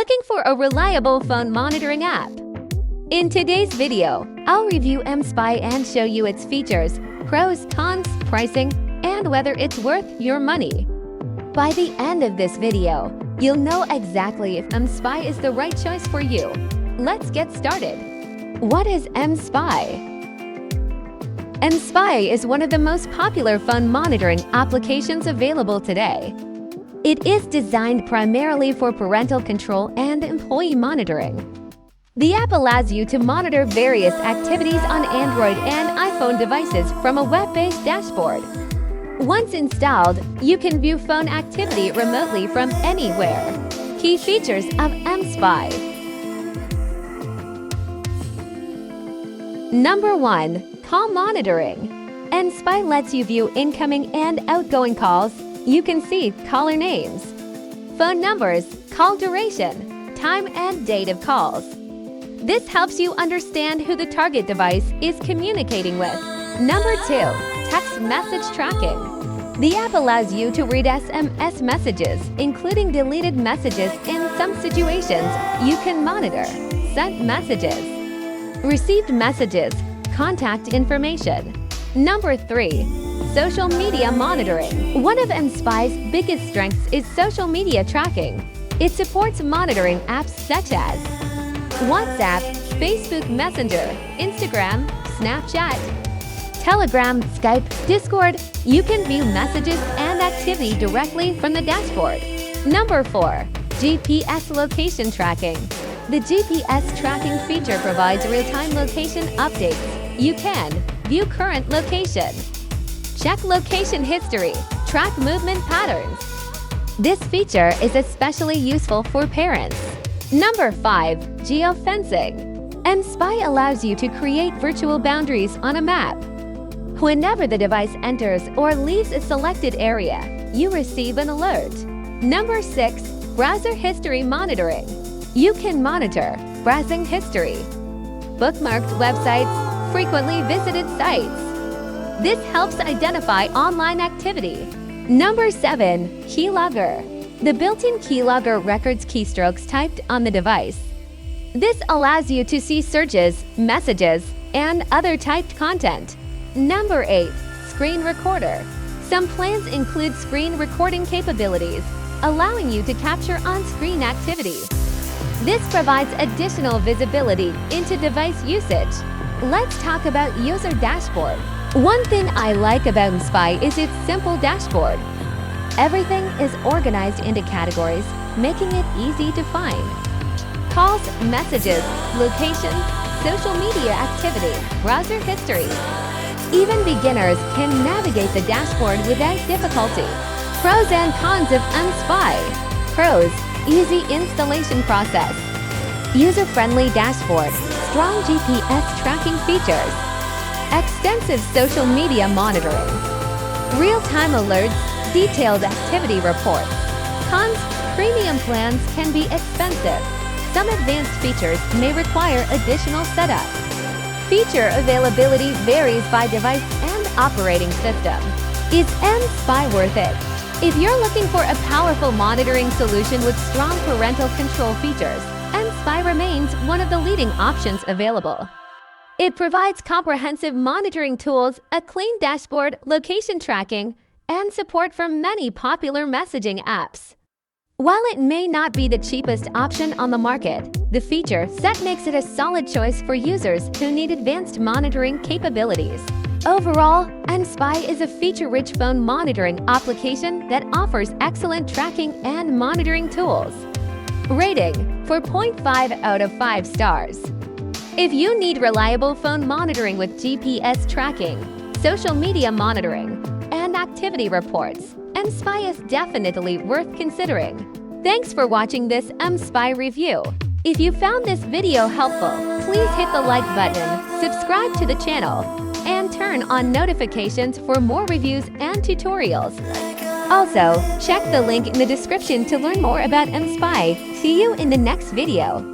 Looking for a reliable phone monitoring app? In today's video, I'll review mSpy and show you its features, pros, cons, pricing, and whether it's worth your money. By the end of this video, you'll know exactly if mSpy is the right choice for you. Let's get started. What is mSpy? mSpy is one of the most popular phone monitoring applications available today. It is designed primarily for parental control and employee monitoring. The app allows you to monitor various activities on Android and iPhone devices from a web-based dashboard. Once installed, you can view phone activity remotely from anywhere. Key features of mSpy. Number 1. Call monitoring. mSpy lets you view incoming and outgoing calls. You can see caller names, phone numbers, call duration, time and date of calls. This helps you understand who the target device is communicating with. Number 2. Text message tracking. The app allows you to read SMS messages, including deleted messages. In some situations, you can monitor sent messages, received messages, contact information. Number 3. Social media monitoring. One of mSpy's biggest strengths is social media tracking. It supports monitoring apps such as WhatsApp, Facebook Messenger, Instagram, Snapchat, Telegram, Skype, Discord. You can view messages and activity directly from the dashboard. Number 4. GPS location tracking. The GPS tracking feature provides real-time location updates. You can view current location, check location history, track movement patterns. This feature is especially useful for parents. Number 5. Geofencing. mSpy allows you to create virtual boundaries on a map. Whenever the device enters or leaves a selected area, you receive an alert. Number 6. Browser history monitoring. You can monitor browsing history, bookmarked websites, frequently visited sites. This helps identify online activity. Number 7. Keylogger. The built-in keylogger records keystrokes typed on the device. This allows you to see searches, messages, and other typed content. Number 8. Screen recorder. Some plans include screen recording capabilities, allowing you to capture on-screen activity. This provides additional visibility into device usage. Let's talk about user dashboard. One thing I like about mSpy is its simple dashboard. Everything is organized into categories, making it easy to find. Calls, messages, location, social media activity, browser history. Even beginners can navigate the dashboard without difficulty. Pros and cons of mSpy. Pros: easy installation process, user-friendly dashboard, strong GPS tracking features, extensive social media monitoring, real-time alerts, detailed activity reports. Cons: premium plans can be expensive. Some advanced features may require additional setup. Feature availability varies by device and operating system. Is mSpy worth it? If you're looking for a powerful monitoring solution with strong parental control features, mSpy remains one of the leading options available. It provides comprehensive monitoring tools, a clean dashboard, location tracking, and support from many popular messaging apps. While it may not be the cheapest option on the market, the feature set makes it a solid choice for users who need advanced monitoring capabilities. Overall, mSpy is a feature-rich phone monitoring application that offers excellent tracking and monitoring tools. Rating: 4.5 out of 5 stars. If you need reliable phone monitoring with GPS tracking, social media monitoring, and activity reports, mSpy is definitely worth considering. Thanks for watching this mSpy review. If you found this video helpful, please hit the like button, subscribe to the channel, and turn on notifications for more reviews and tutorials. Also, check the link in the description to learn more about mSpy. See you in the next video.